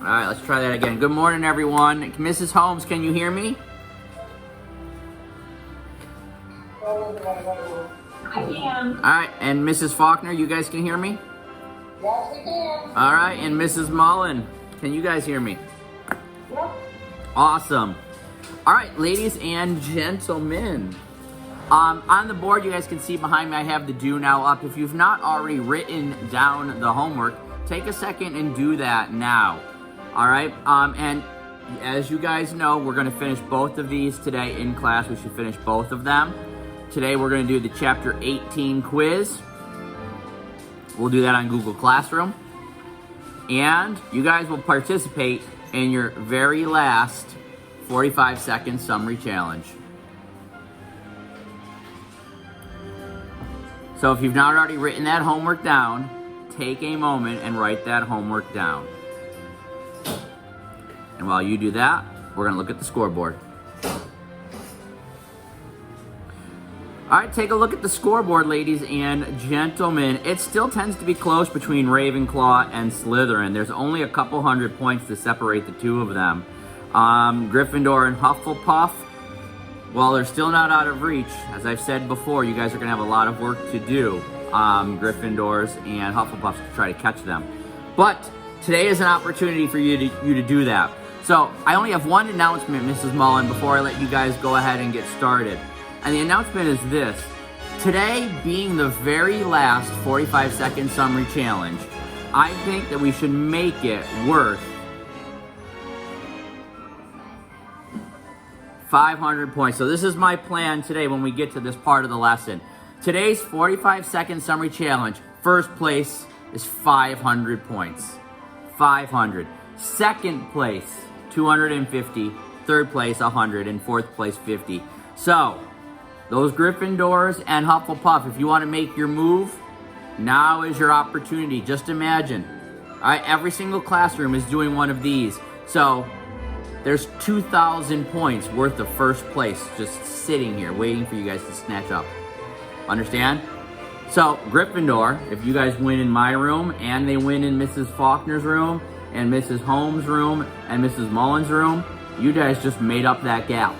All right, let's try that again. Good morning, everyone. Mrs. Holmes, can you hear me? I can. All right, and Mrs. Faulkner, you guys can hear me? Yes, we can. All right, and Mrs. Mullen, can you guys hear me? Yep. Awesome. All right, ladies and gentlemen. On the board, you guys can see behind me, I have the do now up. If you've not already written down the homework, take a second and do that now. All right, and as you guys know, we're gonna finish both of these today in class. We should finish both of them. Today, we're gonna do the chapter 18 quiz. We'll do that on Google Classroom. And you guys will participate in your very last 45-second summary challenge. So if you've not already written that homework down, take a moment and write that homework down. And while you do that, we're gonna look at the scoreboard. All right, take a look at the scoreboard, ladies and gentlemen. It still tends to be close between Ravenclaw and Slytherin. There's only a couple hundred points to separate the two of them. Gryffindor and Hufflepuff, well, they're still not out of reach. As I've said before, you guys are gonna have a lot of work to do, Gryffindors and Hufflepuffs, to try to catch them. But today is an opportunity for you to do that. So I only have one announcement, Mrs. Mullen, before I let you guys go ahead and get started. And the announcement is this. Today being the very last 45-second summary challenge, I think that we should make it worth 500 points. So this is my plan today when we get to this part of the lesson. Today's 45-second summary challenge, first place is 500 points. 500. Second place, 250. Third place, 100. And fourth place, 50. So, those Gryffindors and Hufflepuff, if you want to make your move, now is your opportunity. Just imagine. All right, every single classroom is doing one of these. So, there's 2,000 points worth of first place just sitting here waiting for you guys to snatch up. Understand? So, Gryffindor, if you guys win in my room and they win in Mrs. Faulkner's room and Mrs. Holmes' room and Mrs. Mullen's room, you guys just made up that gap.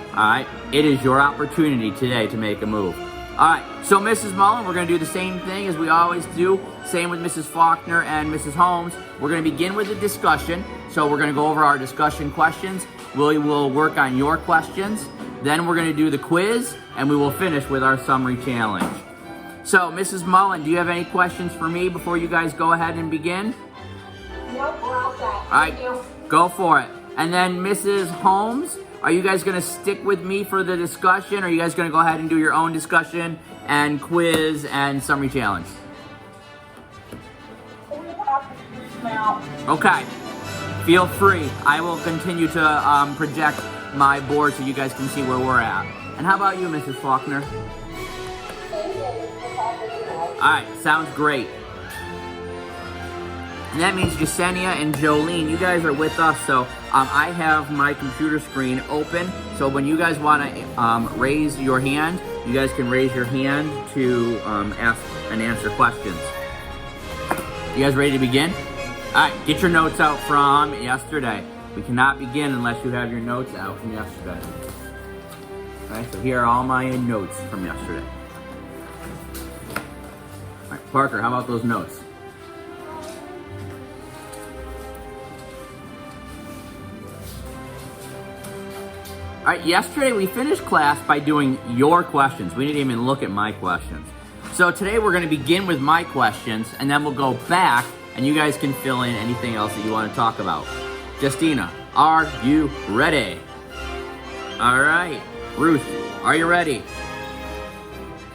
Alright, it is your opportunity today to make a move. Alright, so Mrs. Mullen, we're going to do the same thing as we always do. Same with Mrs. Faulkner and Mrs. Holmes. We're going to begin with a discussion. So we're going to go over our discussion questions. We will work on your questions. Then we're going to do the quiz, and we will finish with our summary challenge. So, Mrs. Mullen, do you have any questions for me before you guys go ahead and begin? Nope, we're all set. Alright, go for it. And then Mrs. Holmes, are you guys going to stick with me for the discussion, or are you guys going to go ahead and do your own discussion and quiz and summary challenge? Okay. Feel free. I will continue to project my board so you guys can see where we're at. And how about you, Mrs. Faulkner? Alright, sounds great. And that means Yesenia and Jolene, you guys are with us, so I have my computer screen open. So when you guys want to raise your hand, you guys can raise your hand to ask and answer questions. You guys ready to begin? All right, get your notes out from yesterday. We cannot begin unless you have your notes out from yesterday. All right, so here are all my notes from yesterday. All right, Parker, how about those notes? All right, yesterday we finished class by doing your questions. We didn't even look at my questions. So today we're going to begin with my questions, and then we'll go back and you guys can fill in anything else that you want to talk about. Justina, are you ready? All right. Ruth, are you ready?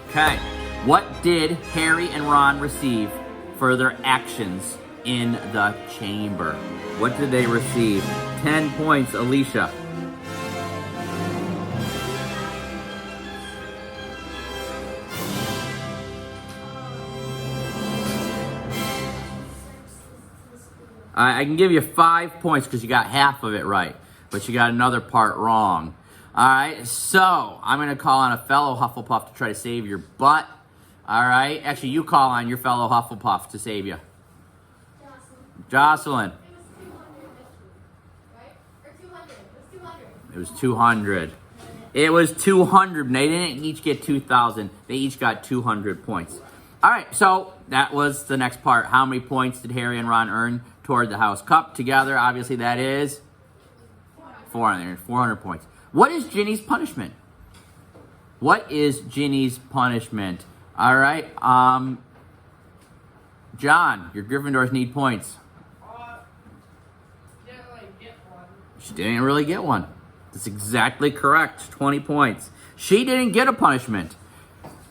Okay. What did Harry and Ron receive for their actions in the chamber? What did they receive? 10 points, Alicia. I can give you 5 points because you got half of it right, but you got another part wrong. All right, so I'm going to call on a fellow Hufflepuff to try to save your butt. All right, actually, you call on your fellow Hufflepuff to save you. Jocelyn. It was 200. It was 200. They didn't each get 2,000. They each got 200 points. All right, so that was the next part. How many points did Harry and Ron earn toward the House Cup together? Obviously, that is 400 points. What is Ginny's punishment? What is Ginny's punishment? All right, John, your Gryffindors need points. She didn't really get one. That's exactly correct. 20 points. She didn't get a punishment.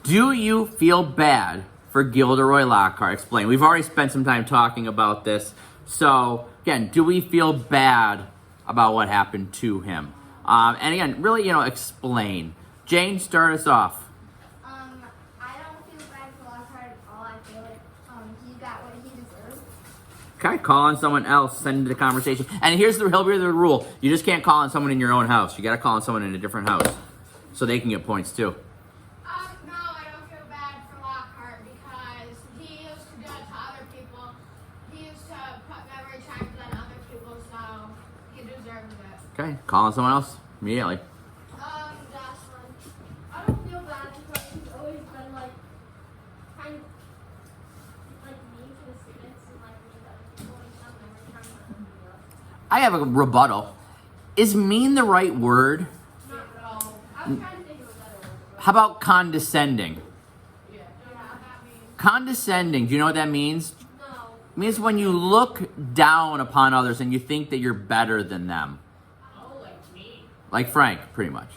Do you feel bad for Gilderoy Lockhart? Explain. We've already spent some time talking about this. So, again, do we feel bad about what happened to him? And again, really, explain. Jane, start us off. I don't feel bad for Lockhart at all. I feel like he got what he deserved. Okay, call on someone else, send into the conversation. And here's the rule. You just can't call on someone in your own house. You got to call on someone in a different house so they can get points too. No, I don't feel bad for Lockhart because he used to do it to other people. He used to put memory charms on other people, so he deserves it. Okay, call on someone else immediately. Jocelyn. I don't feel bad because he's always been kind of mean to the students and always done memory charms on other people. I have a rebuttal. Is mean the right word? No. I was trying to think of a better word. How about condescending? Yeah, that means Condescending, do you know what that means? no. It means when you look down upon others and you think that you're better than them. Oh, like me. Like Frank, pretty much.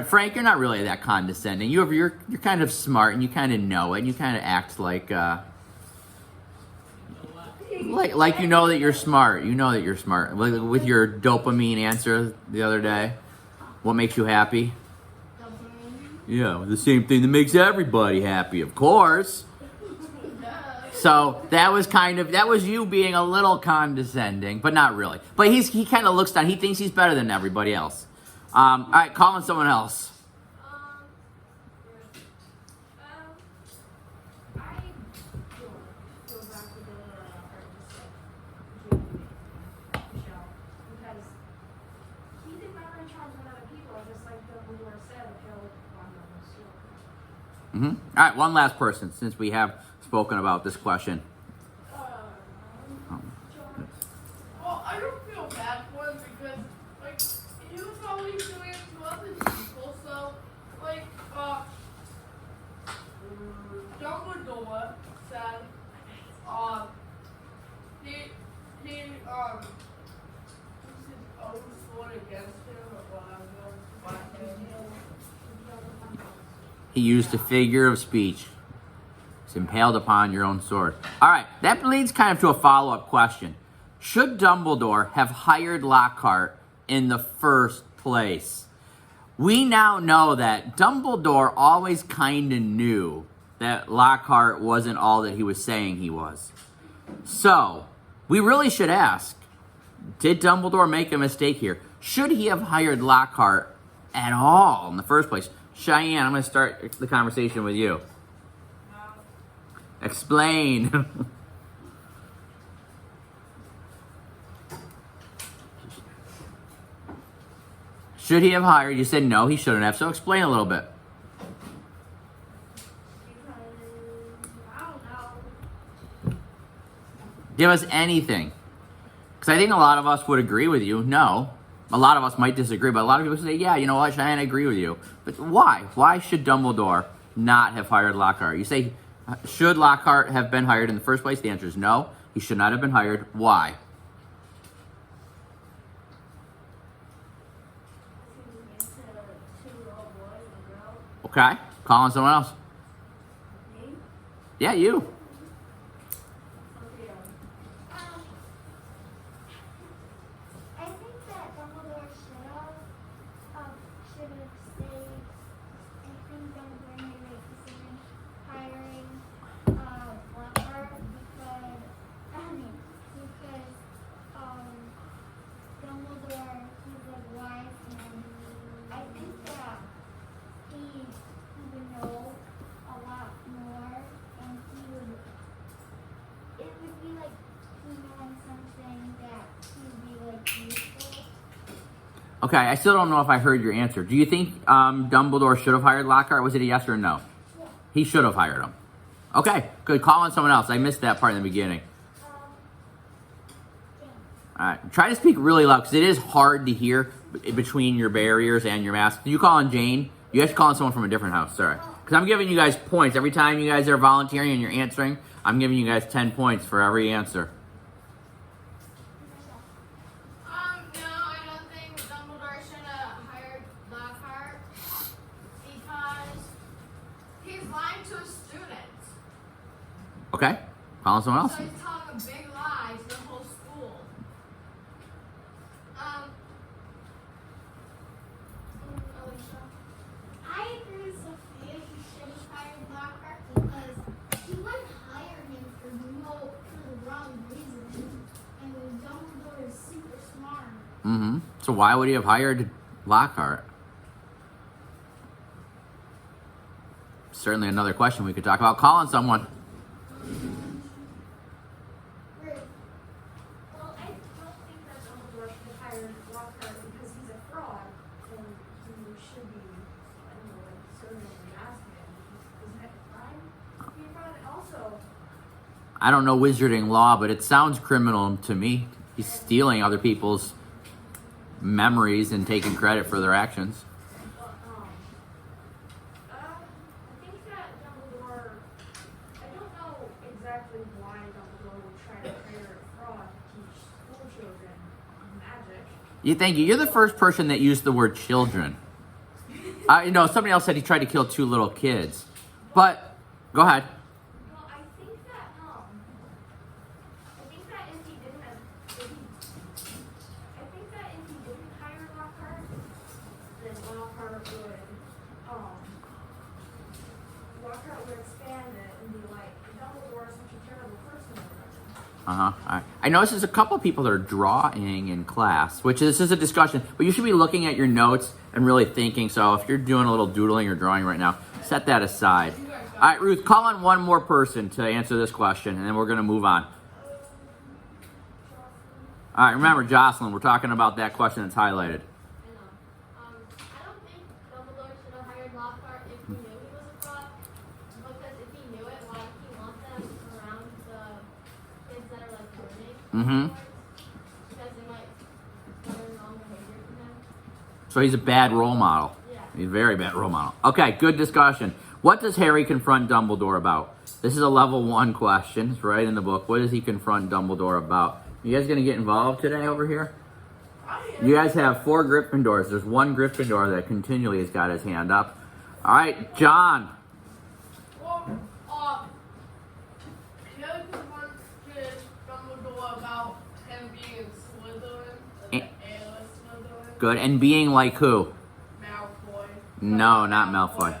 Frank, you're not really that condescending. You're kind of smart and you kind of know it. And you kind of act like you know that you're smart. You know that you're smart. Like with your dopamine answer the other day. What makes you happy? Yeah, the same thing that makes everybody happy, of course. So that was you being a little condescending, but not really. But he kind of looks down. He thinks he's better than everybody else. All right, call on someone else. I feel bad for Gilderoy Lockhart because he did memory charms on other people, just like Dumbledore said, if he'll on the school. All right, one last person, since we have spoken about this question. Well, I don't feel bad for him because, he was always doing it to other people, so, Dumbledore said, he used his own sword against him, but He used a figure of speech. It's impaled upon your own sword. All right, that leads kind of to a follow-up question. Should Dumbledore have hired Lockhart in the first place? We now know that Dumbledore always kind of knew that Lockhart wasn't all that he was saying he was. So, we really should ask, did Dumbledore make a mistake here? Should he have hired Lockhart at all in the first place? Cheyenne, I'm going to start the conversation with you. Explain. Should he have hired? You said no, he shouldn't have. So explain a little bit. I don't know. Give us anything. Because I think a lot of us would agree with you. No. A lot of us might disagree, but a lot of people say, yeah, you know what, Cheyenne, I agree with you. But why? Why should Dumbledore not have hired Lockhart? You say, should Lockhart have been hired in the first place? The answer is no. He should not have been hired. Why? Okay. Call on someone else. Yeah, you. I think that Dumbledore should have stayed. I think Dumbledore made the right decision hiring Lockhart because Dumbledore, he's a wise man. I think that he would know a lot more and he would Okay, I still don't know if I heard your answer. Do you think Dumbledore should have hired Lockhart? Was it a yes or a no? Yeah. He should have hired him. Okay, good. Call on someone else. I missed that part in the beginning. All right, try to speak really loud because it is hard to hear between your barriers and your mask. You call on Jane? You have to call on someone from a different house. Sorry, because I'm giving you guys points every time you guys are volunteering and you're answering. I'm giving you guys 10 points for every answer. No, I don't think Dumbledore should have hired Lockhart because he's lying to his students. Okay, call on someone else. So he's telling a big lie to the whole school. Alicia. I agree with Sophia. He should have hired Lockhart because he wouldn't hire him for the wrong reason. And Dumbledore is super smart. Mm-hmm. So why would he have hired Lockhart? Certainly another question we could talk about. Call on someone. Ruth. Well, I don't think that Dumbledore should have hired Lockhart because he's a fraud, and he should be, I don't know, like serving in Azkaban. Isn't that a crime? To be a fraud. And also, I don't know wizarding law, but it sounds criminal to me. He's stealing other people's memories and taking credit for their actions. well, I think that Dumbledore, I don't know exactly why Dumbledore would try to hire a fraud to teach school children magic. Thank you. You're the first person that used the word children. Somebody else said he tried to kill 2 little kids. But, go ahead. Well, I think that if he didn't hire Lockhart, then Lockhart would expand it and be like, Dumbledore is such a terrible person. Uh-huh. All right. I notice there's a couple people that are drawing in class, which this is a discussion, but you should be looking at your notes and really thinking. So if you're doing a little doodling or drawing right now, set that aside. All right, Ruth, call on one more person to answer this question, and then we're going to move on. All right, remember, Jocelyn, we're talking about that question that's highlighted. I don't think Dumbledore should have hired Lockhart if he knew he was a fraud. Because if he knew it, why would he want them around the kids that are like learning? Mm-hmm. Because they might learn wrong behavior from him. So he's a bad role model. Yeah. He's a very bad role model. Okay, good discussion. What does Harry confront Dumbledore about? This is a level 1 question. It's right in the book. What does he confront Dumbledore about? You guys going to get involved today over here? You guys have 4 Gryffindors. There's 1 Gryffindor that continually has got his hand up. All right, John. Well, Harry confronted Dumbledore about him being Slytherin, the heirless Slytherin. Good. And being like who? Malfoy. No, not Malfoy.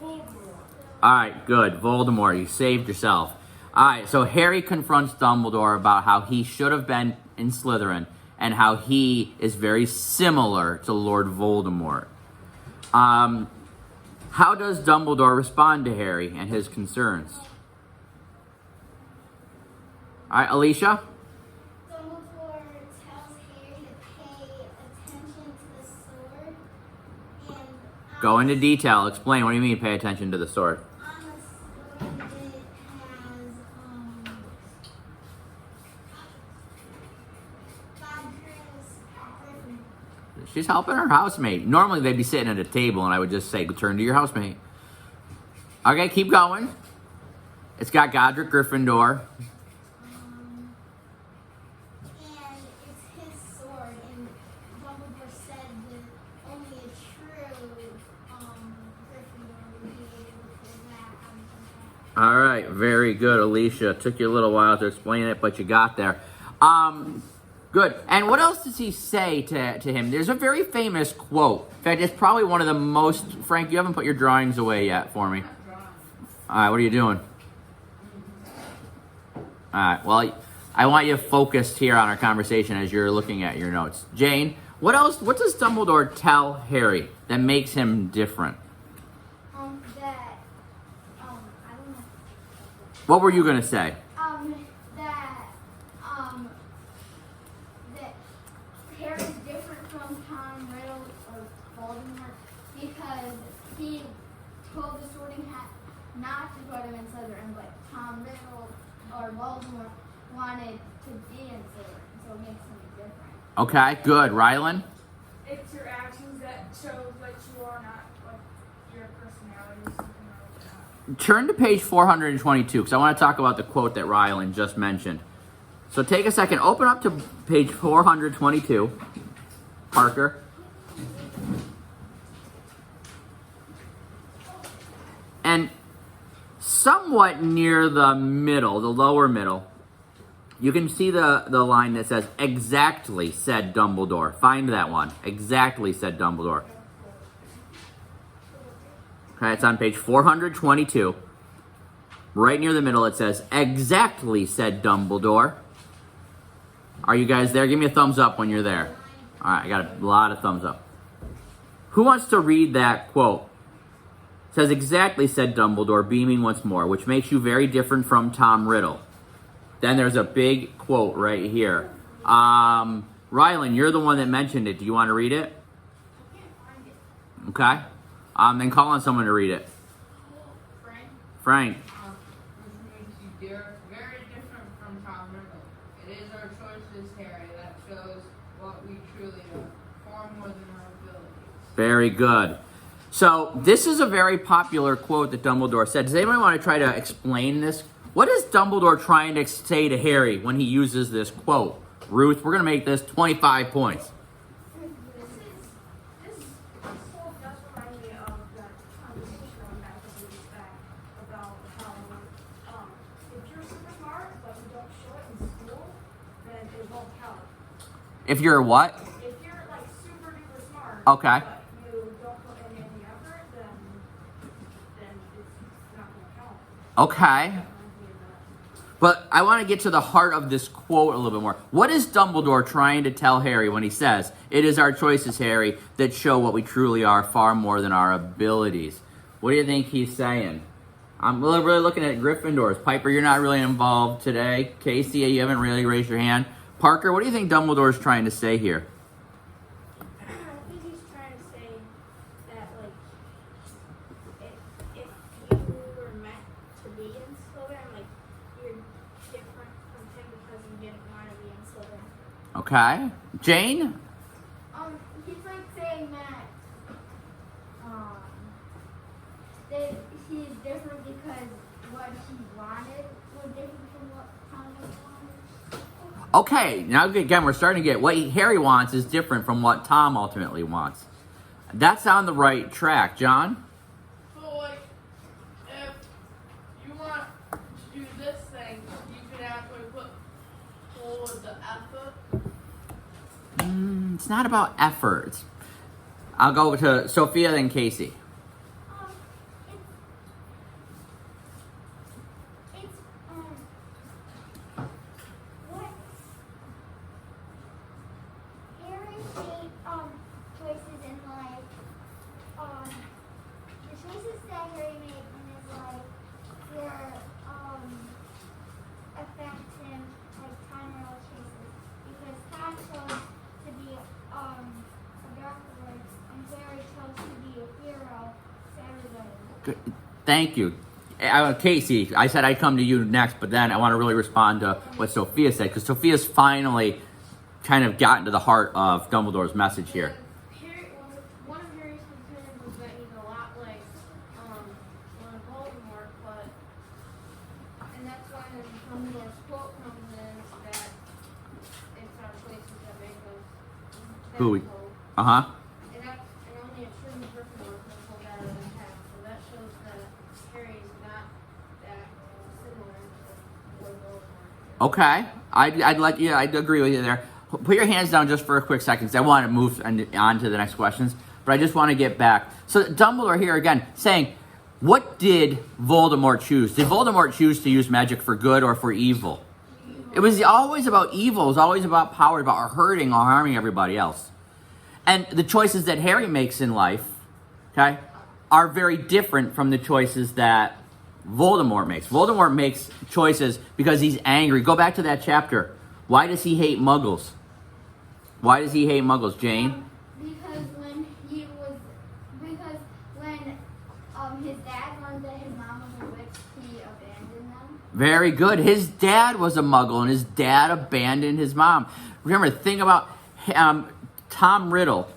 Voldemort. All right, good. Voldemort, you saved yourself. All right, so Harry confronts Dumbledore about how he should have been in Slytherin and how he is very similar to Lord Voldemort. How does Dumbledore respond to Harry and his concerns? All right, Alicia? Dumbledore tells Harry to pay attention to the sword. And Go into detail. Explain. What do you mean pay attention to the sword? on the sword it has Godric's Griffin. She's helping her housemate. Normally they'd be sitting at a table and I would just say, turn to your housemate. Okay, keep going. It's got Godric Gryffindor. And it's his sword, and Dumbledore said that only a true Gryffindor would be able to pull that out of the hat. All right, very good, Alicia. Took you a little while to explain it, but you got there. Good. And what else does he say to him? There's a very famous quote. In fact, it's probably one of the most... Frank, you haven't put your drawings away yet for me. All right, what are you doing? All right, well, I want you focused here on our conversation as you're looking at your notes. Jane, what else? What does Dumbledore tell Harry that makes him different? I don't know. What were you going to say? That why Voldemort wanted to be in Slytherin, so it makes him different. Okay, good. Rylan? It's your actions that show what you are, not like your personality or something like that. Turn to page 422 because I want to talk about the quote that Rylan just mentioned. So take a second. Open up to page 422. Parker. And somewhat near the middle, the lower middle, you can see the line that says, exactly said Dumbledore. Find that one. Exactly said Dumbledore. Okay, it's on page 422. Right near the middle, it says, exactly said Dumbledore. Are you guys there? Give me a thumbs up when you're there. All right, I got a lot of thumbs up. Who wants to read that quote? It says, exactly said Dumbledore, beaming once more, which makes you very different from Tom Riddle. Then there's a big quote right here. Rylan, you're the one that mentioned it. Do you want to read it? I can't find it. Okay. Then call on someone to read it. Frank, Frank. which makes you very different from Tom Riddle. It is our choices, Harry, that shows what we truly are, far more than our abilities. Very good. So this is a very popular quote that Dumbledore said. Does anybody want to try to explain this? What is Dumbledore trying to say to Harry when he uses this quote? Ruth, we're going to make this 25 points. This quote does remind me of that conversation on back a few weeks back about how if you're super smart but you don't show it in school, then it won't count. If you're what? If you're like super duper smart, Okay. but you don't put in any effort, then it's not gonna count. Okay. But I want to get to the heart of this quote a little bit more. What is Dumbledore trying to tell Harry when he says, it is our choices, Harry, that show what we truly are far more than our abilities? What do you think he's saying? I'm really looking at Gryffindors. Piper, you're not really involved today. Casey, you haven't really raised your hand. Parker, what do you think Dumbledore's trying to say here? I think he's trying to say that, like, if you were meant to be in Slytherin, like, you're different from him because you didn't want to be in Slytherin. Okay. Jane? He's like saying that he's different because what he wanted was different from what Tom wanted. Okay, now again, we're starting to get what Harry wants is different from what Tom ultimately wants. That's on the right track. John? So, like, if you want to do this thing, you could actually put forward the effort. It's not about effort. I'll go to Sophia, then Casey. What Harry made choices in life. The choices that Harry made in his life were affect him like Tom Riddle choices because Tom chose to be a dark lord and Harry chose to be a hero to everybody. Good. Thank you. Casey, I said I'd come to you next, but then I want to really respond to what Sophia said, because Sophia's finally kind of gotten to the heart of Dumbledore's message here. One of Harry's concerns was that he's a lot like Voldemort, and that's why the Dumbledore's quote comes in that it's our choices that make us. Who we- difficult. Uh-huh. And only a true Gryffindor can pull that out of the hat. So that shows that Harry's not that similar to what Voldemort is. Okay. I'd agree with you there. Put your hands down just for a quick second, because I want to move on to the next questions. But I just want to get back. So Dumbledore here again saying, what did Voldemort choose? Did Voldemort choose to use magic for good or for evil? It was always about evil. It was always about power, about hurting or harming everybody else. And the choices that Harry makes in life, okay, are very different from the choices that Voldemort makes. Voldemort makes choices because he's angry. Go back to that chapter. Why does he hate Muggles? Why does he hate Muggles, Jane? Because when his dad learned that his mom was a witch, he abandoned them. Very good. His dad was a muggle, and his dad abandoned his mom. Remember, think about Tom Riddle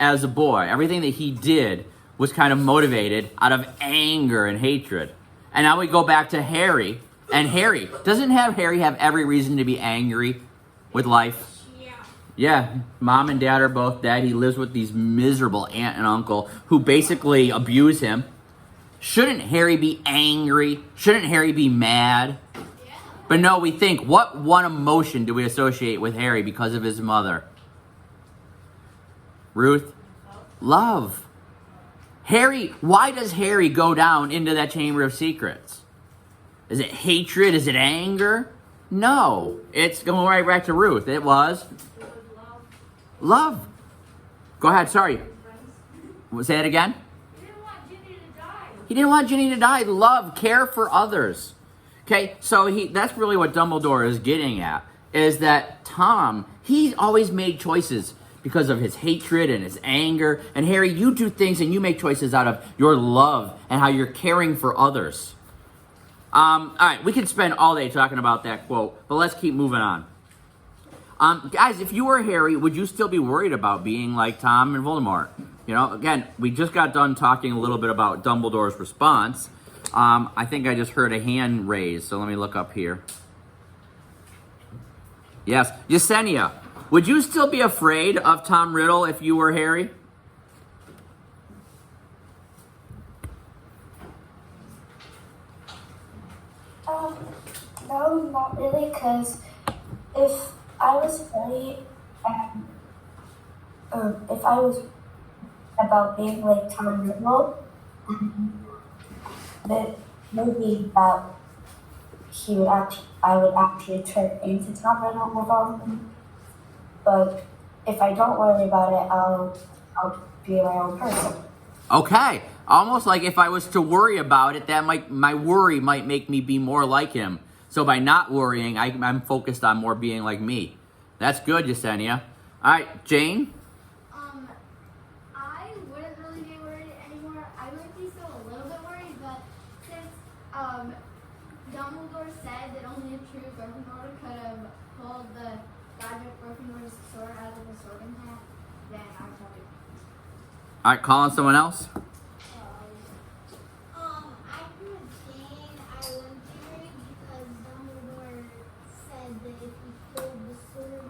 as a boy. Everything that he did was kind of motivated out of anger and hatred. And now we go back to Harry. And Harry, doesn't Harry have every reason to be angry with life? Yeah, mom and dad are both dead. He lives with these miserable aunt and uncle who basically abuse him. Shouldn't Harry be angry? Shouldn't Harry be mad? Yeah. But no, we think, what one emotion do we associate with Harry because of his mother? Ruth? Love. Harry, why does Harry go down into that Chamber of Secrets? Is it hatred? Is it anger? No. It's going right back to Ruth. It was love. Go ahead, sorry. Say it again. He didn't want Ginny to die. He didn't want Ginny to die. Love, care for others. Okay, so that's really what Dumbledore is getting at, is that Tom, he always made choices because of his hatred and his anger. And Harry, you do things and you make choices out of your love and how you're caring for others. All right, we could spend all day talking about that quote, but let's keep moving on. Guys, if you were Harry, would you still be worried about being like Tom and Voldemort? You know, again, we just got done talking a little bit about Dumbledore's response. I think I just heard a hand raised, so let me look up here. Yes, Yesenia, would you still be afraid of Tom Riddle if you were Harry? No, not really, because if I was Harry, if I was about being like Tom Riddle, then maybe that I would actually turn into Tom Riddle more often. But if I don't worry about it, I'll be my own person. Okay, almost like if I was to worry about it, my worry might make me be more like him. So by not worrying, I'm focused on more being like me. That's good, Yesenia. All right, Jane? I wouldn't really be worried anymore. I might be still a little bit worried, but since Dumbledore said that only a true Gryffindor could have pulled the Godric Gryffindor's sword out of the sorting hat, then I'm probably. All right, calling someone else? I agree with Jane. I wouldn't be worried because Dumbledore said that if he pulled the sword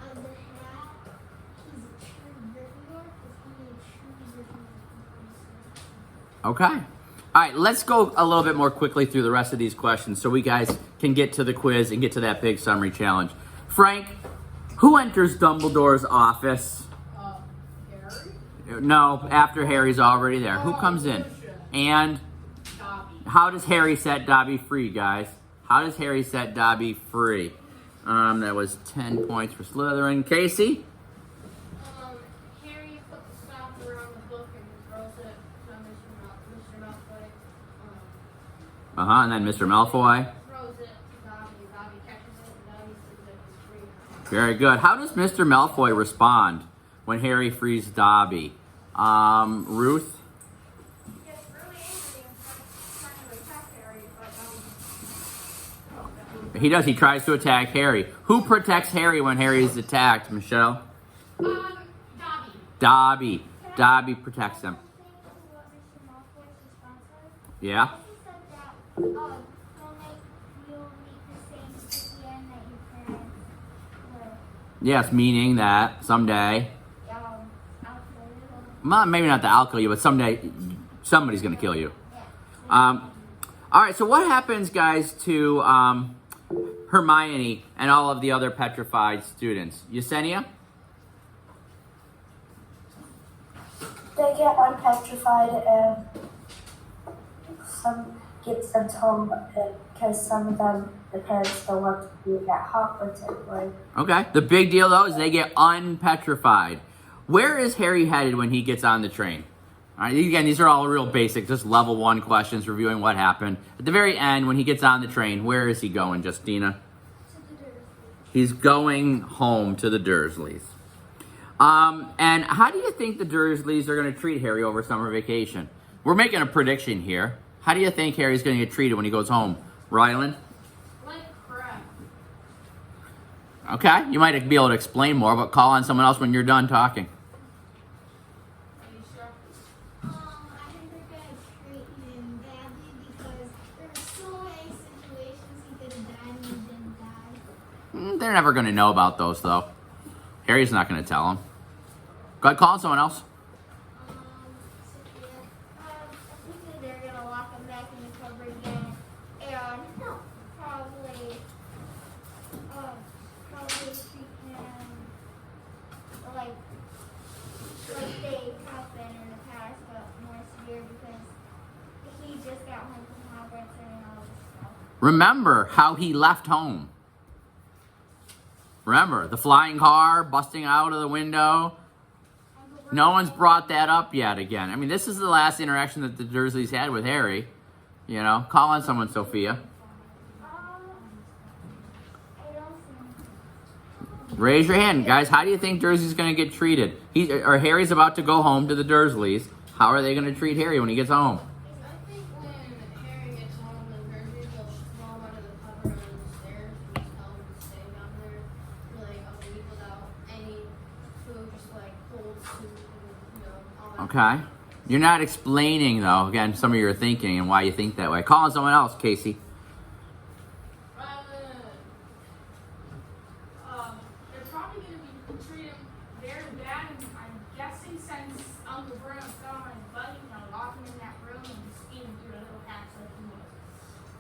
out of the hat, he's a true Gryffindor, because only a true Gryffindor can pull the sword. Okay. All right, let's go a little bit more quickly through the rest of these questions so we guys can get to the quiz and get to that big summary challenge. Frank, who enters Dumbledore's office? Harry? No, after Harry's already there. Who comes in? And Dobby. how does Harry set Dobby free, guys? How does Harry set Dobby free? That was 10 points for Slytherin. Casey? Harry put the staff around the book and throws it to Mr. Malfoy. And then Mr. Malfoy. Throws it to Dobby. Dobby catches it, and Dobby says it was free. Very good. How does Mr. Malfoy respond when Harry frees Dobby? Ruth? He gets really angry and starts trying to attack Harry, but He does. He tries to attack Harry. Who protects Harry when Harry is attacked, Michelle? Dobby. Dobby. Dobby protects him. What Mr. Malfoy's response was? Yeah? He said that you'll meet the same city end that your parents were. Yes, meaning that someday, maybe not the I'll kill you, but someday somebody's going to kill you. All right, so what happens, guys, to Hermione and all of the other petrified students? Yesenia? They get unpetrified and some get sent home because some of them, the parents don't want to be at Hogwarts anymore. Okay. The big deal, though, is they get unpetrified. Where is Harry headed when he gets on the train? All right, again, these are all real basic, just level 1 questions, reviewing what happened. At the very end, when he gets on the train, where is he going, Justina? He's going home to the Dursleys. And how do you think the Dursleys are going to treat Harry over summer vacation? We're making a prediction here. How do you think Harry's going to get treated when he goes home? Rylan? Okay, you might be able to explain more, but call on someone else when you're done talking. Are you sure? I think they're gonna treat him badly because there were so many situations he could have died and he didn't die. They're never going to know about those, though. Harry's not going to tell them. Go ahead, call on someone else. Sophia, I think they're gonna lock him back in the cupboard again, and probably treat him like they have been in the past, but more severe because he just got home from Hogwarts and all this stuff. Remember how he left home. Remember, the flying car, busting out of the window. No one's brought that up yet again. I mean, this is the last interaction that the Dursleys had with Harry. You know, call on someone, Sophia. I don't think. Raise your hand. Guys, how do you think Dursley's going to get treated? Harry's about to go home to the Dursleys. How are they going to treat Harry when he gets home? I think when Harry gets home and Dursley will throw him under the cupboard under the stairs and just tell him to stay down there for like a week without any food, just like cold soup and all that. Okay. You're not explaining, though, again, some of your thinking and why you think that way. Call on someone else, Casey. They're probably going to be treating him very bad, and I'm guessing since Uncle Bruno fell on his butt, lock him in that room and feed him through a little hatch like he was.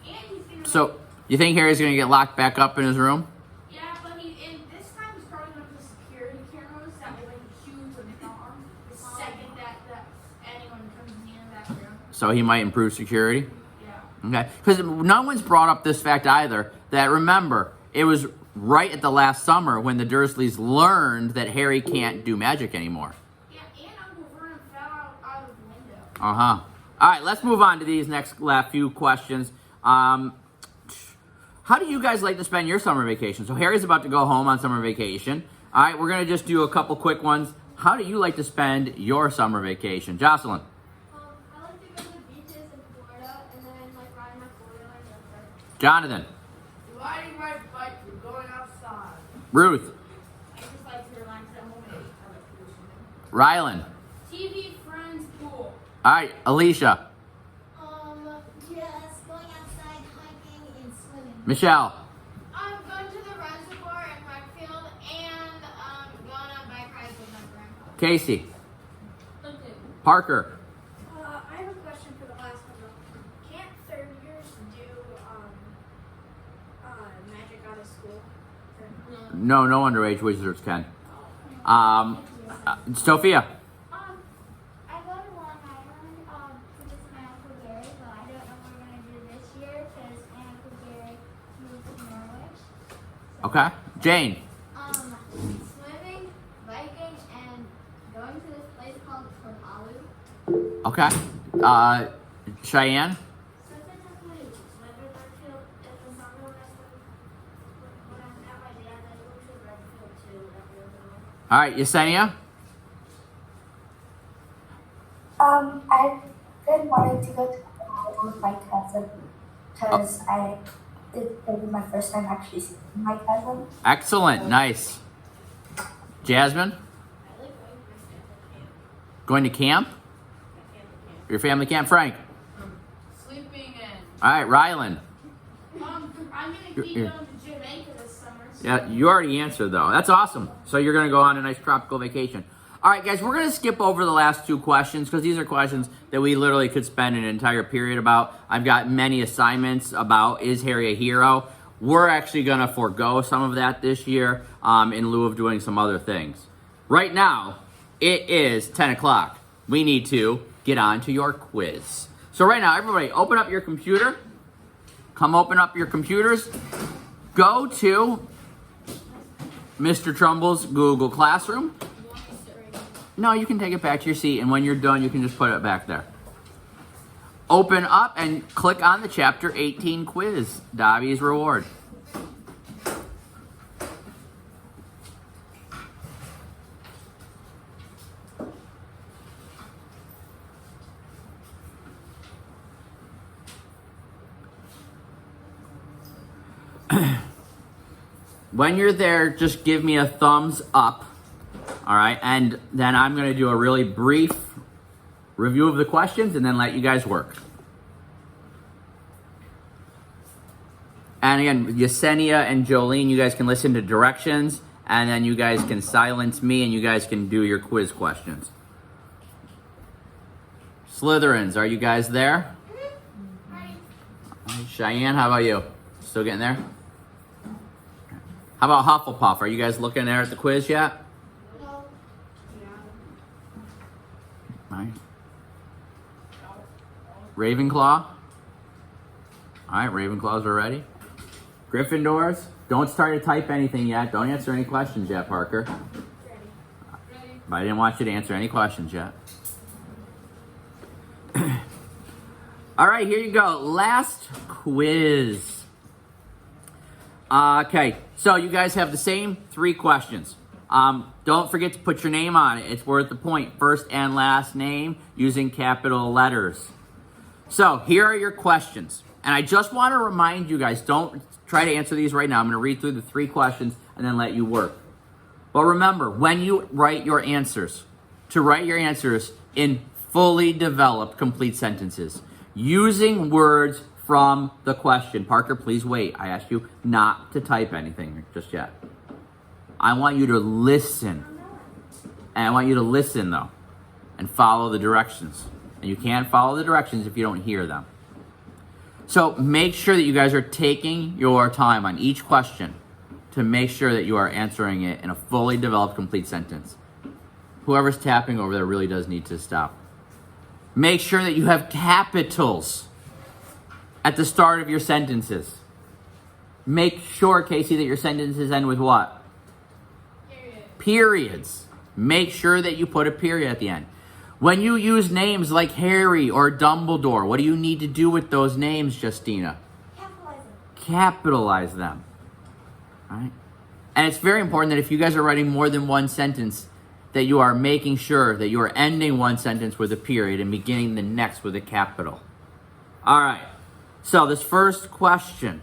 And he's going to So, you think Harry's going to get locked back up in his room? yeah, but and this time he's probably going to put security cameras that will like huge alarm the second that anyone comes near that room. So he might improve security? Yeah. Okay. Because no one's brought up this fact either, that remember, it was right at the last summer when the Dursleys learned that Harry can't do magic anymore. Yeah, and Uncle Vernon fell out of the window. Uh-huh. All right, let's move on to these next last few questions. How do you guys like to spend your summer vacation? So Harry's about to go home on summer vacation. All right, we're going to just do a couple quick ones. How do you like to spend your summer vacation? Jocelyn? I like to go to beaches in Florida and then like ride my four-wheeler in Denver. Jonathan? Riding my bike and going outside. Ruth? I just like to relax at home and eat other food. Rylan? TV, friends, pool. All right, Alicia? Just going outside, hiking, and swimming. Michelle? I'm going to the reservoir in Redfield and going on bike rides with my grandpa. Casey? Parker? I have a question for the last one though. Can't third years do magic out of school? No underage wizards can. Sophia? I go to Long Island to visit my Uncle Gary, but I don't know what we're going to do this year because my Uncle Gary moved to Norwich. Okay. Jane? Swimming, biking, and going to this place called Korpalu. Okay. Cheyenne? Sometimes I play swim in Redfield in the summer when I'm at my dad's. I go to Redfield too every other month. All right, Yesenia? I've been wanting to go to Colorado with my cousin because it'll be my first time actually seeing my cousin. Excellent. Nice. Jasmine? Going to camp? Your family camp? Frank? Sleeping in. All right, Rylan? I'm gonna be You're- going to Jamaica this summer. So Yeah, you already answered, though. That's awesome. So you're going to go on a nice tropical vacation. All right, guys, we're going to skip over the last two questions because these are questions that we literally could spend an entire period about. I've got many assignments about, is Harry a hero? We're actually going to forego some of that this year in lieu of doing some other things. Right now, it is 10 o'clock. We need to get on to your quiz. So right now, everybody, open up your computer. Come open up your computers. Go to Mr. Trumbull's Google Classroom. No, you can take it back to your seat, and when you're done, you can just put it back there. Open up and click on the Chapter 18 quiz, Dobby's Reward. When you're there, just give me a thumbs up. All right, and then I'm going to do a really brief review of the questions and then let you guys work. And again, Yesenia and Jolene, you guys can listen to directions, and then you guys can silence me, and you guys can do your quiz questions. Slytherins, are you guys there? Cheyenne, how about you? Still getting there? How about Hufflepuff? Are you guys looking there at the quiz yet? No. All right. Ravenclaw? All right, Ravenclaws are ready. Gryffindors, don't start to type anything yet. Don't answer any questions yet, Parker. Ready? But I didn't want you to answer any questions yet. All right, here you go. Last quiz. Okay, so you guys have the same 3 questions. Don't forget to put your name on it. It's worth a point. First and last name using capital letters. So here are your questions. And I just want to remind you guys, don't try to answer these right now. I'm going to read through the 3 questions and then let you work. But remember, when you write your answers, to write your answers in fully developed complete sentences, using words from the question. Parker, please wait. I asked you not to type anything just yet. I want you to listen. And I want you to listen, though, and follow the directions. And you can't follow the directions if you don't hear them. So make sure that you guys are taking your time on each question to make sure that you are answering it in a fully developed, complete sentence. Whoever's tapping over there really does need to stop. Make sure that you have capitals at the start of your sentences. Make sure, Casey, that your sentences end with what? Period. Periods. Make sure that you put a period at the end. When you use names like Harry or Dumbledore, what do you need to do with those names, Justina? Capitalize them. Capitalize them. All right? And it's very important that if you guys are writing more than one sentence, that you are making sure that you are ending one sentence with a period and beginning the next with a capital. All right. So this first question.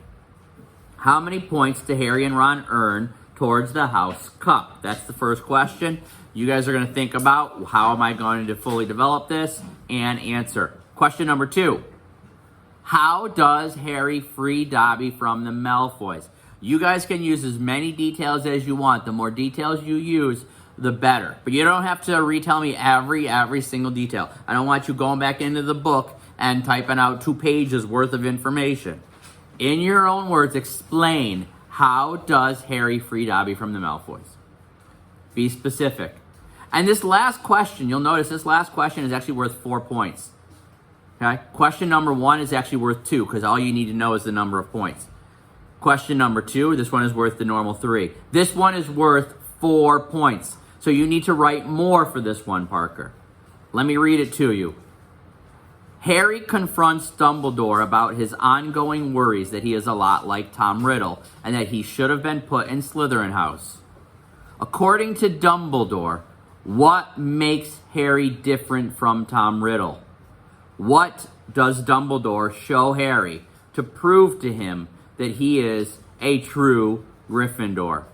How many points do Harry and Ron earn towards the house cup? That's the first question. You guys are going to think about how am I going to fully develop this and answer. Question number 2. How does Harry free Dobby from the Malfoys? You guys can use as many details as you want. The more details you use, the better. But you don't have to retell me every single detail. I don't want you going back into the book and typing out 2 pages worth of information. In your own words, explain how does Harry free Dobby from the Malfoys? Be specific. And this last question, you'll notice this last question is actually worth 4 points. Okay? Question number 1 is actually worth 2 because all you need to know is the number of points. Question number 2, this one is worth the normal 3. This one is worth 4 points. So you need to write more for this one, Parker. Let me read it to you. Harry confronts Dumbledore about his ongoing worries that he is a lot like Tom Riddle and that he should have been put in Slytherin House. According to Dumbledore, what makes Harry different from Tom Riddle? What does Dumbledore show Harry to prove to him that he is a true Gryffindor?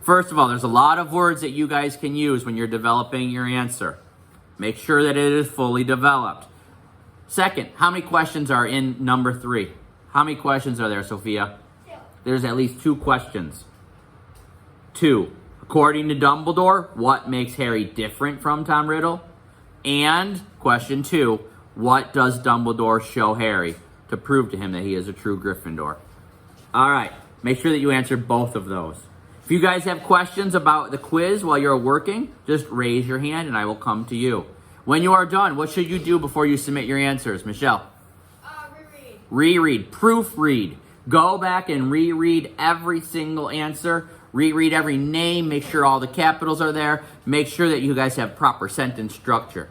First of all, there's a lot of words that you guys can use when you're developing your answer. Make sure that it is fully developed. Second, how many questions are in number 3? How many questions are there, Sophia? 2. There's at least 2 questions. 2. According to Dumbledore, what makes Harry different from Tom Riddle? And question 2, what does Dumbledore show Harry to prove to him that he is a true Gryffindor? All right, make sure that you answer both of those. If you guys have questions about the quiz while you're working, just raise your hand and I will come to you. When you are done, what should you do before you submit your answers? Michelle? Reread. Reread, proofread. Go back and reread every single answer. Reread every name. Make sure all the capitals are there. Make sure that you guys have proper sentence structure.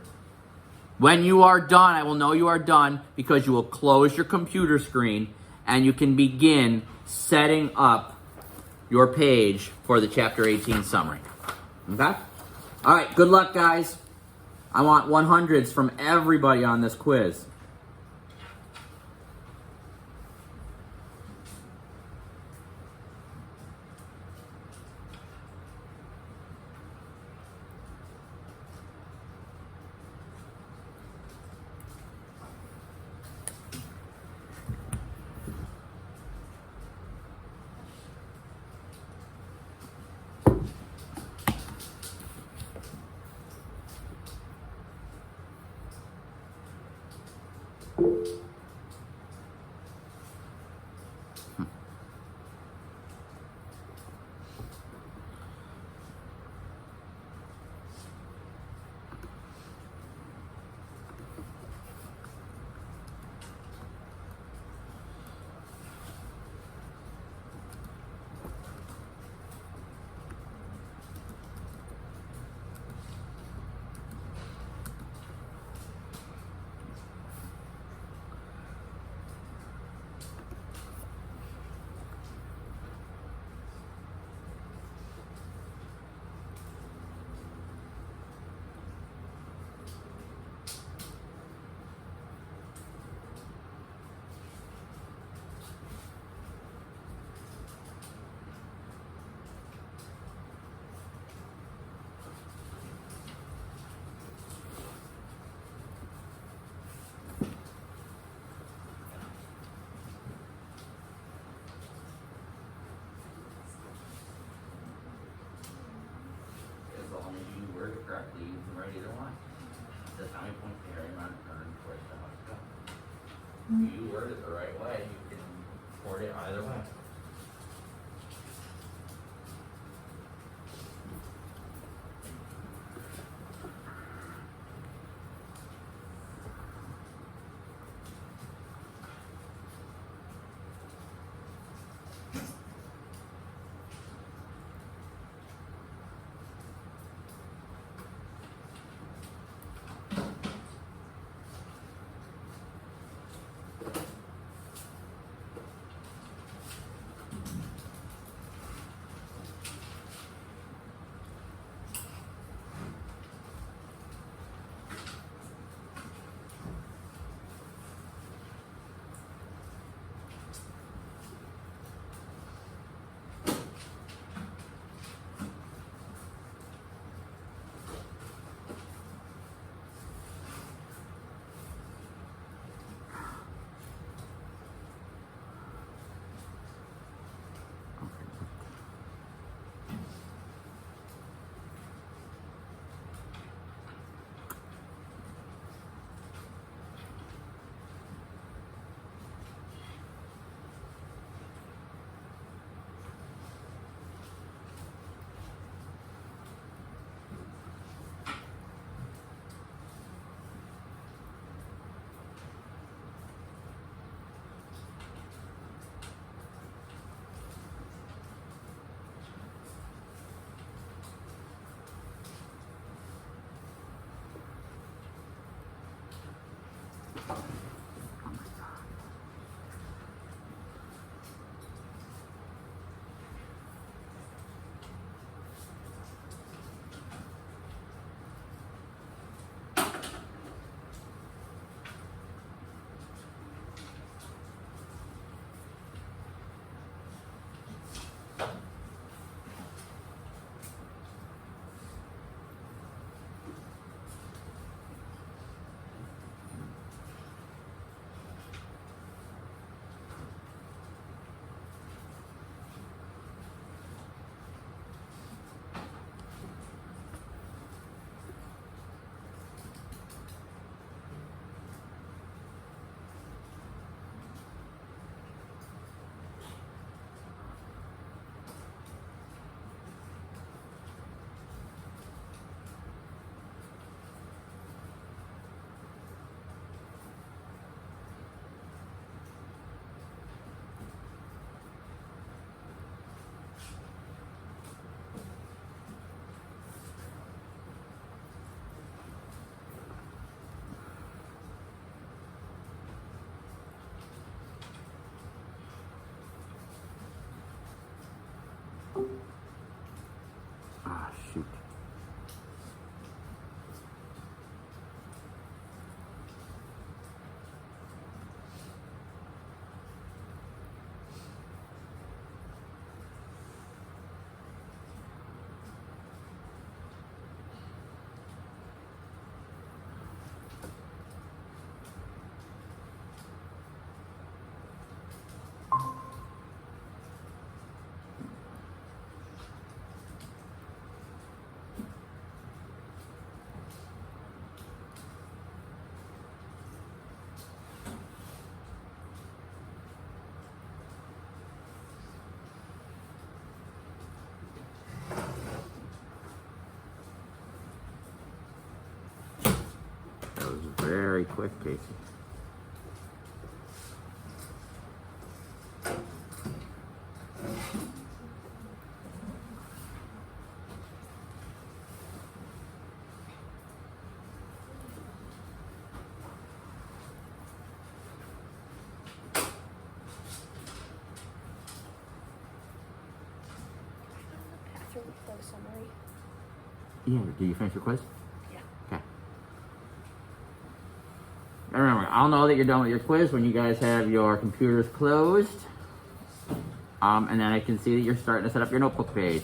When you are done, I will know you are done because you will close your computer screen and you can begin setting up your page for the Chapter 18 summary. Okay? All right, good luck, guys. I want 100s from everybody on this quiz. As long as you word it correctly, you can write either one. Says how many points the area around the turn towards the house go. If you word it the right way, you can word it either way. very quick, Casey. Yeah, did you finish your quiz? Yeah. Okay. And remember, I'll know that you're done with your quiz when you guys have your computers closed. And then I can see that you're starting to set up your notebook page.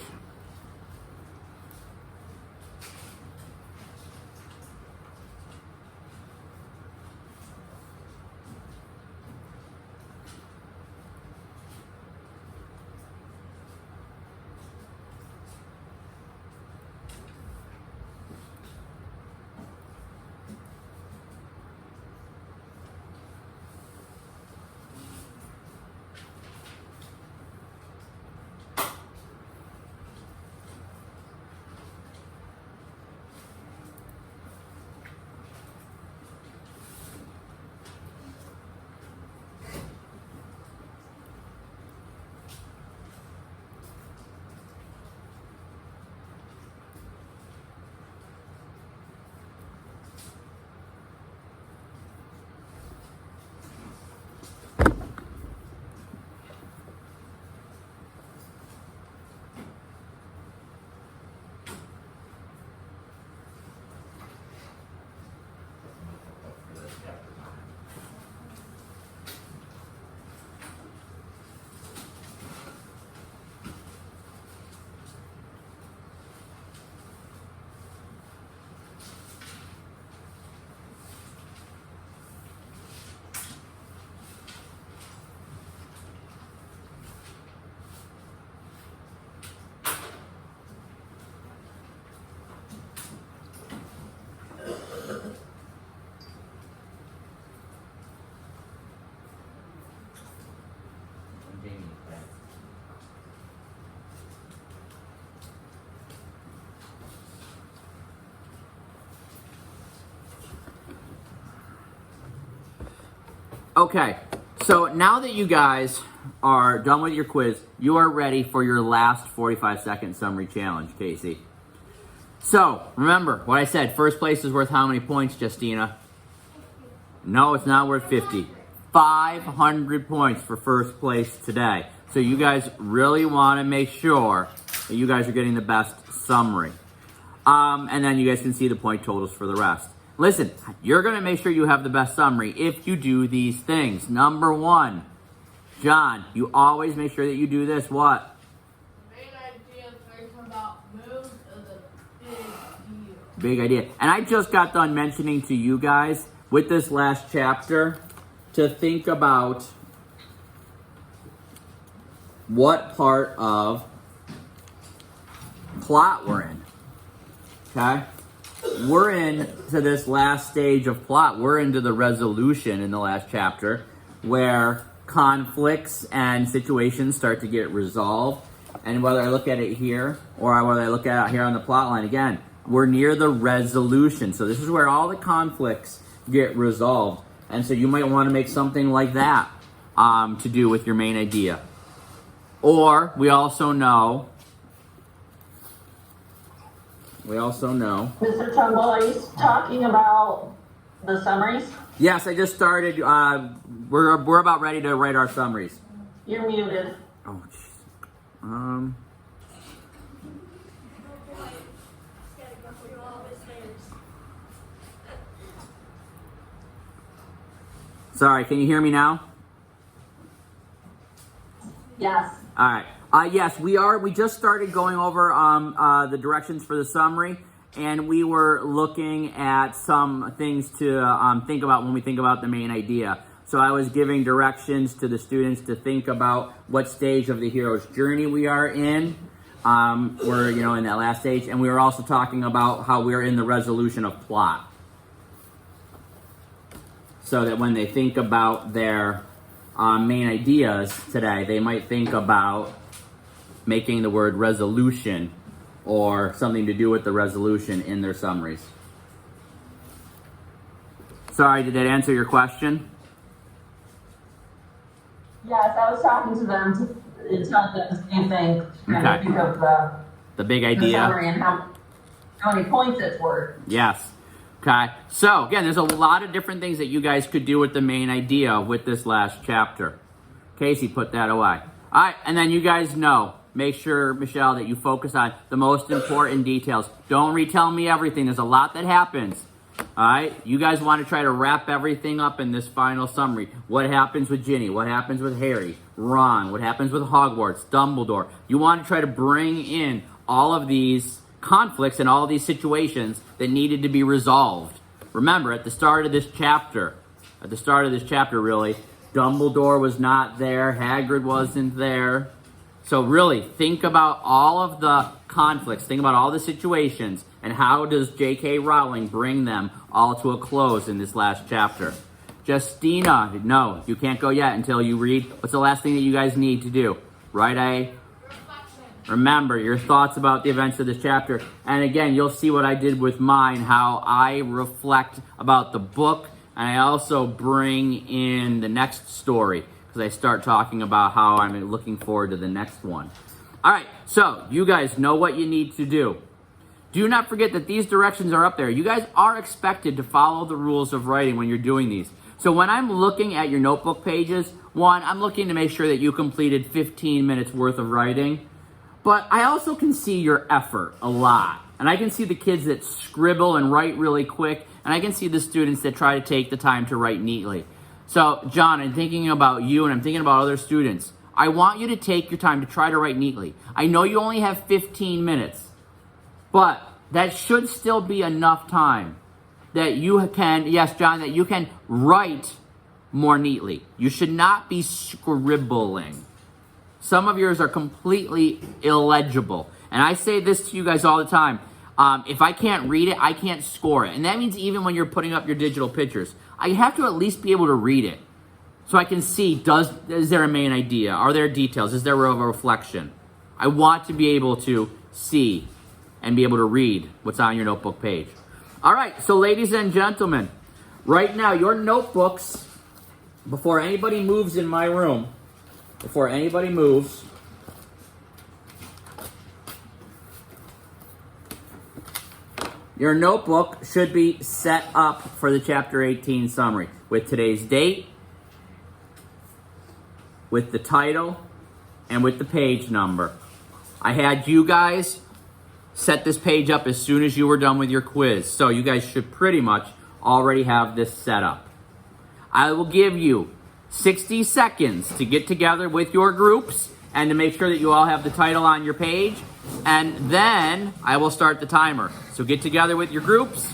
Okay, so now that you guys are done with your quiz, you are ready for your last 45-second summary challenge, Casey. So, remember what I said, first place is worth how many points, Justina? No, it's not worth 50. 500 points for first place today. So you guys really want to make sure that you guys are getting the best summary. And then you guys can see the point totals for the rest. Listen, you're going to make sure you have the best summary if you do these things. Number one, John, you always make sure that you do this. What? The main idea thinking about moves is a big deal. Big idea. And I just got done mentioning to you guys with this last chapter to think about what part of plot we're in. Okay? We're into this last stage of plot. We're into the resolution in the last chapter where conflicts and situations start to get resolved. And whether I look at it here or whether I look at it here on the plot line, again, we're near the resolution. So this is where all the conflicts get resolved. And so you might want to make something like that to do with your main idea. Or we also know, Mr. Trumbull, are you talking about the summaries? yes, I just started, we're about ready to write our summaries. You're muted. Oh, jeez. Gotta go through all this first. Sorry, can you hear me now? Yes. All right. Yes, we are. We just started going over the directions for the summary, and we were looking at some things to think about when we think about the main idea. So I was giving directions to the students to think about what stage of the hero's journey we are in. We're, in that last stage, and we were also talking about how we're in the resolution of plot. So that when they think about their main ideas today, they might think about making the word resolution or something to do with the resolution in their summaries. Sorry, did that answer your question? Yes, I was talking to them to tell them the same thing. Kind Okay. of think of The big the idea. summary and how many points it's worth. Yes. Okay. So again, there's a lot of different things that you guys could do with the main idea with this last chapter. Casey, put that away. All right, and then you guys know, make sure, Michelle, that you focus on the most important details. Don't retell me everything. There's a lot that happens. All right, you guys want to try to wrap everything up in this final summary. What happens with Ginny? What happens with Harry, Ron? What happens with Hogwarts, Dumbledore? You want to try to bring in all of these conflicts and all of these situations that needed to be resolved. Remember, at the start of this chapter, really, Dumbledore was not there, Hagrid wasn't there. So really, think about all of the conflicts, think about all the situations, and how does J.K. Rowling bring them all to a close in this last chapter. Justina, no, you can't go yet until you read. What's the last thing that you guys need to do? Right, A? Remember your thoughts about the events of this chapter. And again, you'll see what I did with mine, how I reflect about the book, and I also bring in the next story, because I start talking about how I'm looking forward to the next one. All right, so you guys know what you need to do. Do not forget that these directions are up there. You guys are expected to follow the rules of writing when you're doing these. So when I'm looking at your notebook pages, one, I'm looking to make sure that you completed 15 minutes worth of writing. But I also can see your effort a lot. And I can see the kids that scribble and write really quick. And I can see the students that try to take the time to write neatly. So, John, I'm thinking about you and I'm thinking about other students. I want you to take your time to try to write neatly. I know you only have 15 minutes. But that should still be enough time that you can, yes, John, that you can write more neatly. You should not be scribbling. Some of yours are completely illegible. And I say this to you guys all the time. If I can't read it, I can't score it. And that means even when you're putting up your digital pictures, I have to at least be able to read it. So I can see, is there a main idea? Are there details? Is there a reflection? I want to be able to see and be able to read what's on your notebook page. All right, so ladies and gentlemen, right now your notebooks, before anybody moves in my room, your notebook should be set up for the Chapter 18 summary with today's date, with the title, and with the page number. I had you guys set this page up as soon as you were done with your quiz, so you guys should pretty much already have this set up. I will give you 60 seconds to get together with your groups and to make sure that you all have the title on your page, and then I will start the timer. So get together with your groups.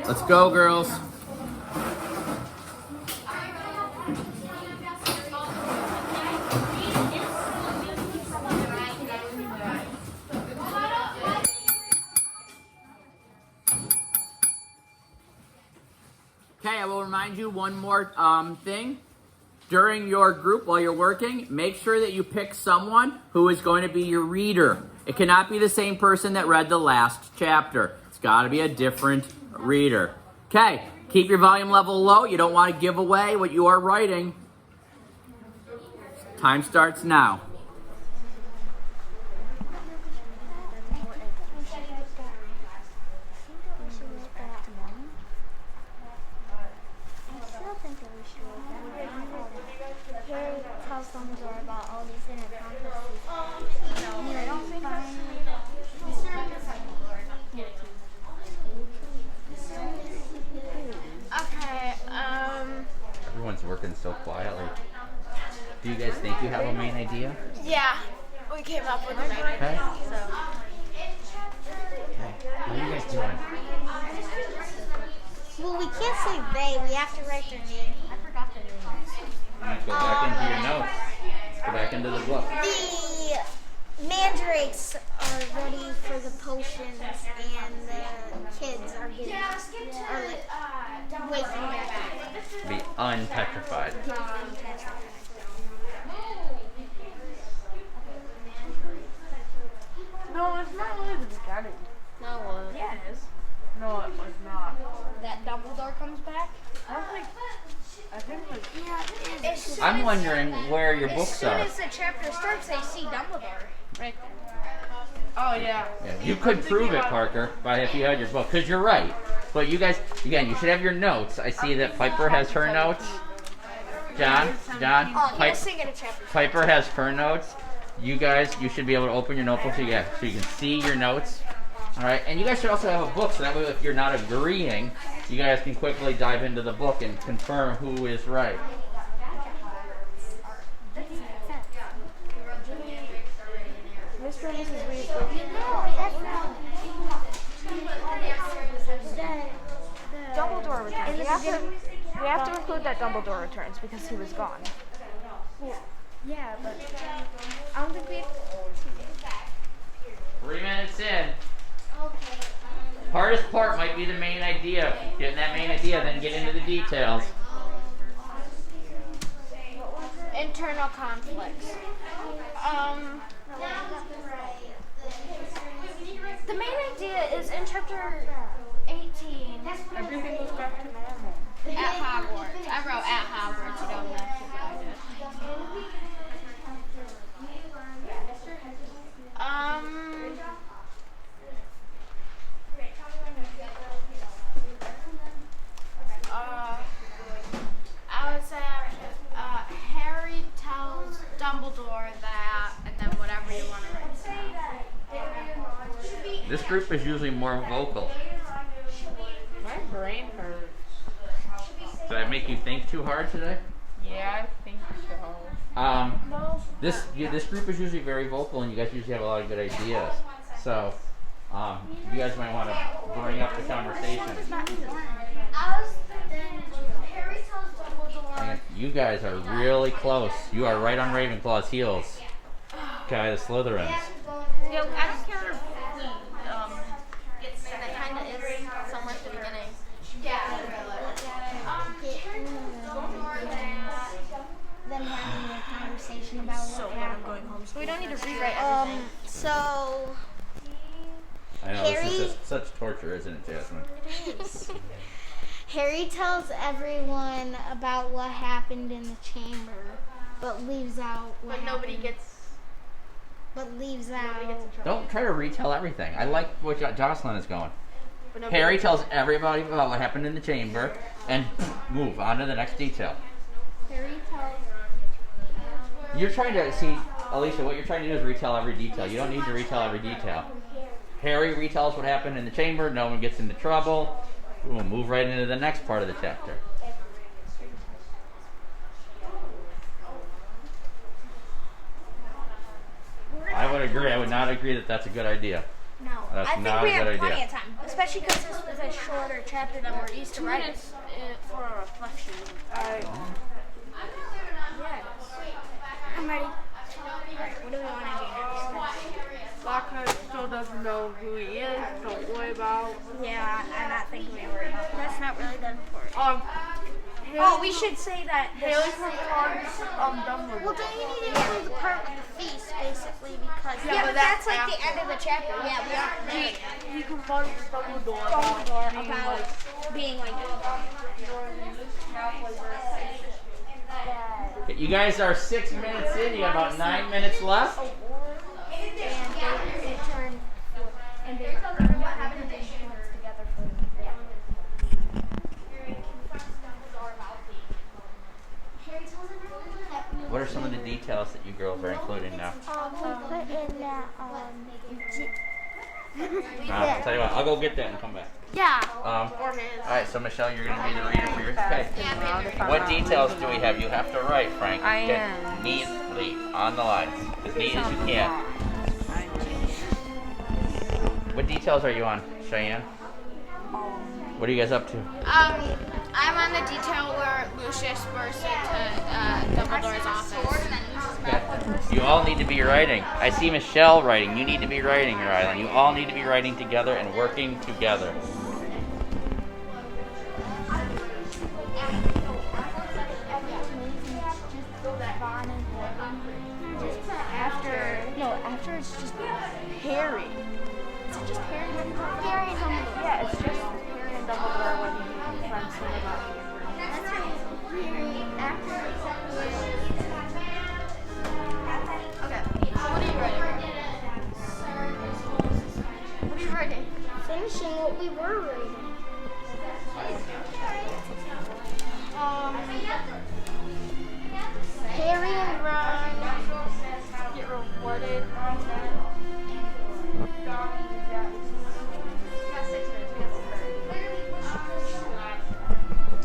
Let's go, girls. Okay, I will remind you one more thing. During your group, while you're working, make sure that you pick someone who is going to be your reader. It cannot be the same person that read the last chapter. It's got to be a different reader. Okay, keep your volume level low. You don't want to give away what you are writing. Time starts now. Harry tells Dumbledore about all these inner conflicts. And I don't find Okay, Everyone's working so quietly. Do you guys think you have a main idea? yeah, we came up with a main Okay. idea, so. Okay. How are you guys doing? Well, we can't say they. We have to write their name. I forgot their name. Go back into your notes. Go back into the book. The mandrakes are ready for the potions, and wondering where your books As soon are. as the chapter starts, they see Dumbledore right there. Oh yeah. Yeah, you could prove it, Parker, by if you had your book, because you're right. But you guys, again, you should have your notes. I see that Piper has her notes. John, Oh, Piper, yes, they get a chapter. Piper has her notes. You guys, you should be able to open your notebook so you can see your notes. All right, and you guys should also have a book, so that way if you're not agreeing, you guys can quickly dive into the book and confirm who is right. Mr. and Mrs. Weasley. Dumbledore returns. We have to include that Dumbledore returns because he was gone. Yeah, but I don't think we have 3 minutes in. Hardest part might be the main idea. Getting that main idea, then get into the details. internal conflicts. The main idea is in chapter 18. Everything goes back to normal. At Hogwarts. I wrote at Hogwarts. You don't have to find it. I would say Harry tells Dumbledore that, and then whatever you want to write. This group is usually more vocal. My brain hurts. Did I make you think too hard today? Yeah, I think so. This group is usually very vocal, and you guys usually have a lot of good ideas. So, you guys might want to bring up the conversation. Harry tells Dumbledore. And you guys are really close. You are right on Ravenclaw's heels. Okay, the Slytherins. Yo, I don't care if that kind of is somewhere at the beginning. Them having a conversation about what happened. So we don't need to rewrite everything. So I know, Harry- this is just such torture, isn't it, Jasmine? Harry tells everyone about what happened in the chamber, but leaves out what But nobody happened. gets Leaves in out. trouble. Don't try to retell everything. I like what Jocelyn is going. But nobody Harry gets- tells everybody about what happened in the chamber, and move on to the next detail. Harry tells. You're trying to see, Alicia, what you're trying to do is retell every detail. You don't need to retell every detail. Harry retells what happened in the chamber, no one gets into trouble. We'll move right into the next part of the chapter. I would agree. I would not agree that that's a good idea. No, That's I think not we a have good plenty idea. of time, especially because this was a shorter chapter than we're used to 2 writing. minutes for a reflection. I'm ready. Alright, what do we want to do next? Lockhart still doesn't know who he is. Don't worry about. Yeah, I'm not thinking we were. That's not really that important. Haley, We should say that. Haley confronts Dumbledore. Well, then you need to include the part with the feast, basically, because Yeah, but that's that's like the end of the chapter. Yeah, we aren't there. He confronts Dumbledore Dumbledore being about like, being like. You guys are 6 minutes in. You got about 9 minutes left. And they return. And they together for. What are some of the details that you girls are including now? We put in that. I'll tell you what. I'll go get that and come back. Yeah. All right, so Michelle, you're going to be the reader for your. Okay. What details do we have? You have to write, Frank. I Okay. am. Neatly on the lines, as neat as you can. What details are you on, Cheyenne? What are you guys up to? I'm on the detail where Lucius bursts into Dumbledore's office. Okay. You all need to be writing. I see Michelle writing. You need to be writing, your island. You all need to be writing together and working together. After it's just Harry. Is it just Harry and Dumbledore? Harry and Dumbledore. Yeah, it's just Harry and Dumbledore when he confronts him about the That's right. Harry, after Well, we were reading. Harry and Ron get rewarded.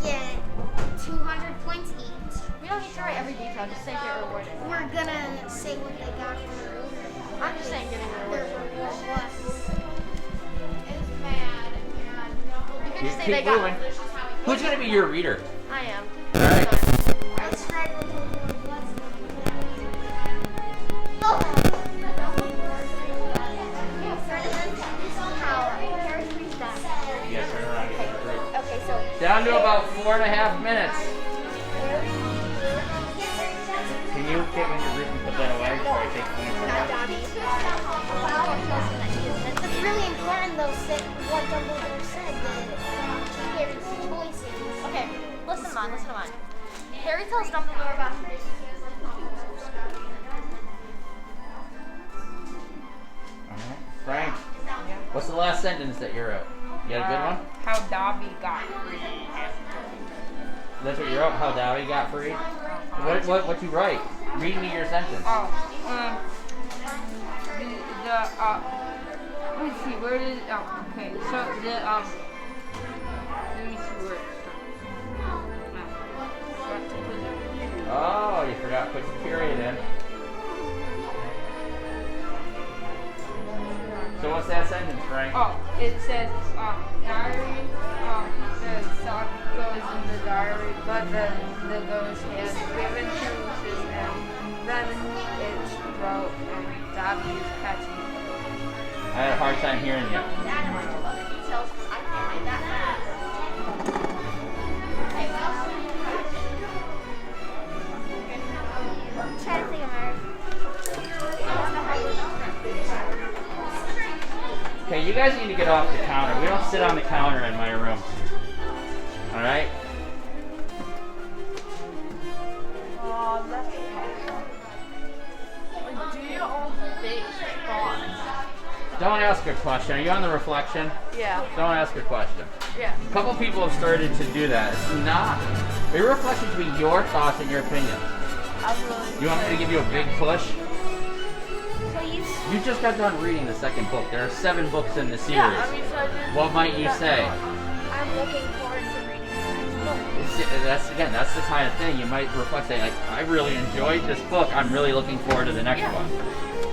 Get 200 points each. We don't need to write every detail, just say get rewarded. We're gonna say what they got for I'm just saying getting their rewarded. reward was. Is mad and You can just say Keep they got moving. Who's gonna be your reader? I am. Alright. Let's write what the reward was. Yes, turn around. Okay, so Down to about 4.5 minutes. Can you get in your group and put that away before I take points from that? it's really important though, what Dumbledore said, that Harry's choices. Okay, listen to mine. Harry tells Dumbledore about Alright. Frank, what's the last sentence that you wrote? You got a good one? How Dobby got free. That's what you wrote? How Dobby got free? What you write? Read me your sentence. Let's see, where did, okay, so let me see where it starts. Oh, you forgot to put your period in. So what's that sentence, Frank? Oh, it says, diary, the sock goes in the diary, but the ghost has given to Lucius, and then it's wrote, and Dobby is catching. I had a hard time hearing you. Dad, I want to know the details because I can't read that fast. Try to think of Mary. Okay, you guys need to get off the counter. We don't sit on the counter in my room. Alright? Do you all big thoughts? Don't ask a question. Are you on the reflection? Yeah. Don't ask a question. Yeah. A couple people have started to do that. It's not. Your reflection should be your thoughts and your opinions. You want me to give you a big push? Please. You just got done reading the second book. There are 7 books in the series. Yeah, I mean, so I did. What might you say? I'm looking forward to reading the next book. That's the kind of thing you might reflect. Say, like, I really enjoyed this book. I'm really looking forward to the next one.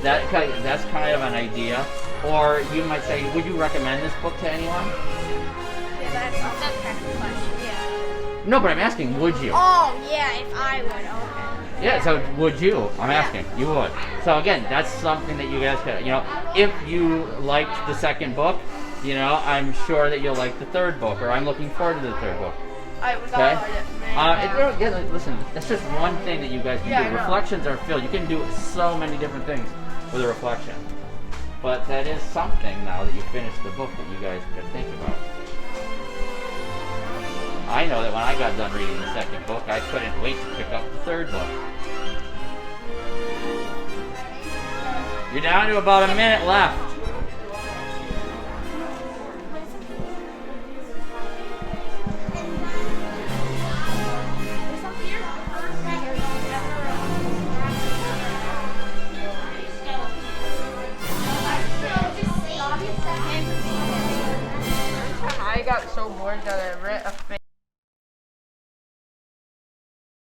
That's kind of an idea. Or you might say, would you recommend this book to anyone? Yeah, that's kind of question. Yeah. No, but I'm asking, would you? Oh, yeah, if I would, okay. Yeah, so would you? I'm asking. You would. So again, that's something that you guys could, if you liked the second book, I'm sure that you'll like the third book, or I'm looking forward to the third book. Okay? Listen, that's just one thing that you guys can do. Reflections are filled. You can do so many different things with a reflection. But that is something now that you finished the book that you guys could think about. I know that when I got done reading the second book, I couldn't wait to pick up the third book. You're down to about a minute left.